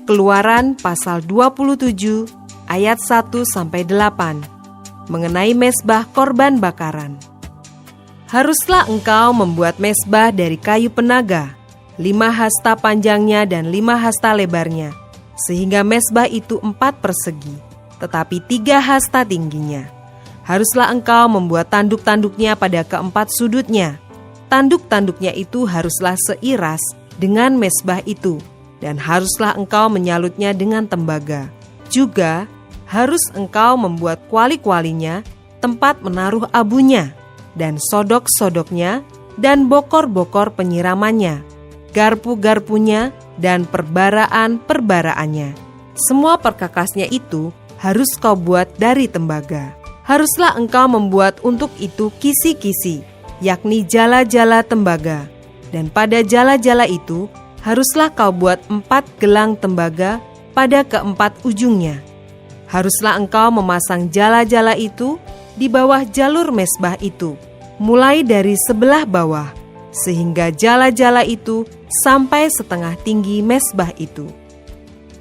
Keluaran pasal 27 ayat 1-8 mengenai mezbah korban bakaran. Haruslah engkau membuat mezbah dari kayu penaga, 5 hasta panjangnya dan 5 hasta lebarnya, sehingga mezbah itu 4 persegi, tetapi 3 hasta tingginya. Haruslah engkau membuat tanduk-tanduknya pada keempat sudutnya. Tanduk-tanduknya itu haruslah seiras dengan mezbah itu, dan haruslah engkau menyalutnya dengan tembaga. Juga harus engkau membuat kuali-kualinya, tempat menaruh abunya, dan sodok-sodoknya, dan bokor-bokor penyiramannya, garpu-garpunya, dan perbaraan-perbaraannya. Semua perkakasnya itu harus kau buat dari tembaga. Haruslah engkau membuat untuk itu kisi-kisi, yakni jala-jala tembaga, dan pada jala-jala itu haruslah kau buat 4 gelang tembaga pada keempat ujungnya. Haruslah engkau memasang jala-jala itu di bawah jalur mezbah itu, mulai dari sebelah bawah, sehingga jala-jala itu sampai setengah tinggi mezbah itu.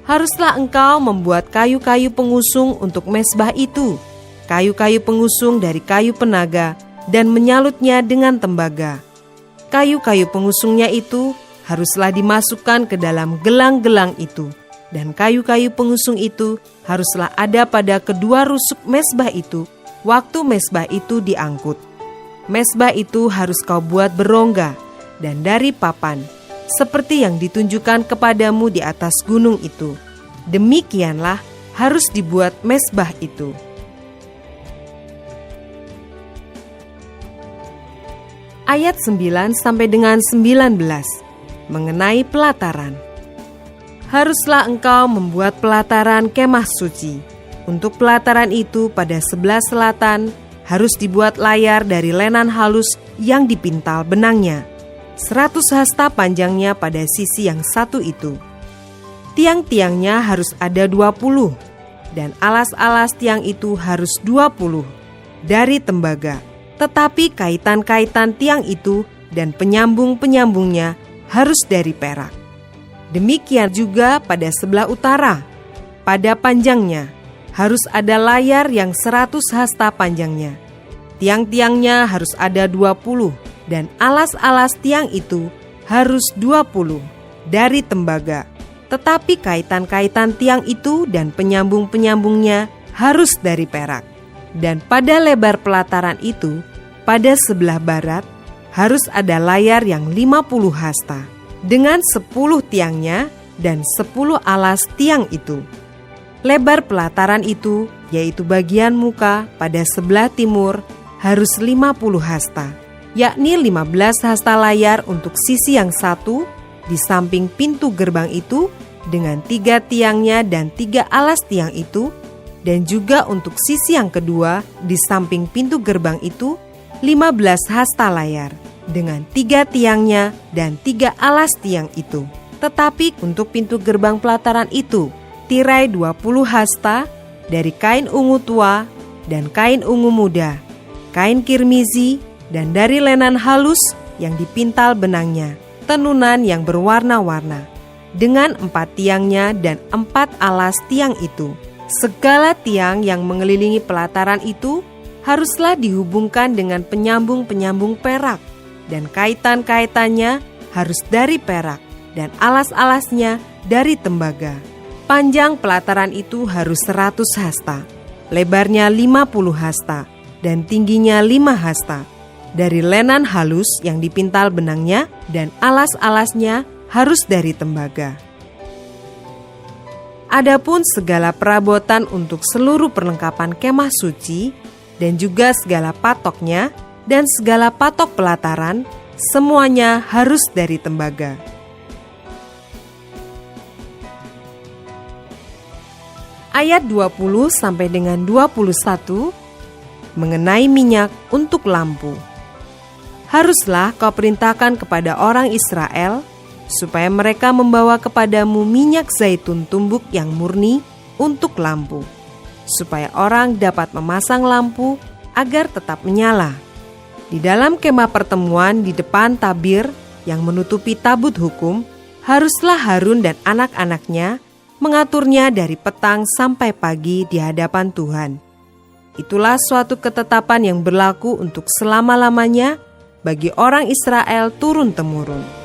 Haruslah engkau membuat kayu-kayu pengusung untuk mezbah itu, kayu-kayu pengusung dari kayu penaga, dan menyalutnya dengan tembaga. Kayu-kayu pengusungnya itu haruslah dimasukkan ke dalam gelang-gelang itu, dan kayu-kayu pengusung itu haruslah ada pada kedua rusuk mezbah itu waktu mezbah itu diangkut. Mezbah itu harus kau buat berongga dan dari papan, seperti yang ditunjukkan kepadamu di atas gunung itu. Demikianlah harus dibuat mezbah itu. Ayat 9 sampai dengan 19 mengenai pelataran. Haruslah engkau membuat pelataran kemah suci. Untuk pelataran itu pada sebelah selatan harus dibuat layar dari lenan halus yang dipintal benangnya, 100 hasta panjangnya pada sisi yang satu itu. Tiang-tiangnya harus ada 20, dan alas-alas tiang itu harus 20 dari tembaga. Tetapi kaitan-kaitan tiang itu dan penyambung-penyambungnya harus dari perak. Demikian juga pada sebelah utara, pada panjangnya harus ada layar yang 100 hasta panjangnya. Tiang-tiangnya harus ada 20, dan alas-alas tiang itu harus 20 dari tembaga. Tetapi kaitan-kaitan tiang itu dan penyambung-penyambungnya harus dari perak. Dan pada lebar pelataran itu, pada sebelah barat, harus ada layar yang 50 hasta, dengan 10 tiangnya dan 10 alas tiang itu. Lebar pelataran itu, yaitu bagian muka pada sebelah timur, harus 50 hasta, yakni 15 hasta layar untuk sisi yang satu di samping pintu gerbang itu, dengan 3 tiangnya dan 3 alas tiang itu, dan juga untuk sisi yang kedua di samping pintu gerbang itu, 15 hasta layar, dengan 3 tiangnya dan 3 alas tiang itu. Tetapi untuk pintu gerbang pelataran itu, tirai 20 hasta dari kain ungu tua dan kain ungu muda, kain kirmizi, dan dari lenan halus yang dipintal benangnya, tenunan yang berwarna-warna, dengan 4 tiangnya dan 4 alas tiang itu. Segala tiang yang mengelilingi pelataran itu haruslah dihubungkan dengan penyambung-penyambung perak, dan kaitan-kaitannya harus dari perak, dan alas-alasnya dari tembaga. Panjang pelataran itu harus 100 hasta, lebarnya 50 hasta, dan tingginya 5 hasta, dari lenan halus yang dipintal benangnya, dan alas-alasnya harus dari tembaga. Adapun segala perabotan untuk seluruh perlengkapan kemah suci, dan juga segala patoknya, dan segala patok pelataran, semuanya harus dari tembaga. Ayat 20 sampai dengan 21 mengenai minyak untuk lampu. Haruslah kau perintahkan kepada orang Israel supaya mereka membawa kepadamu minyak zaitun tumbuk yang murni untuk lampu, supaya orang dapat memasang lampu agar tetap menyala. Di dalam kemah pertemuan di depan tabir yang menutupi tabut hukum, haruslah Harun dan anak-anaknya mengaturnya dari petang sampai pagi di hadapan Tuhan. Itulah suatu ketetapan yang berlaku untuk selama-lamanya bagi orang Israel turun-temurun.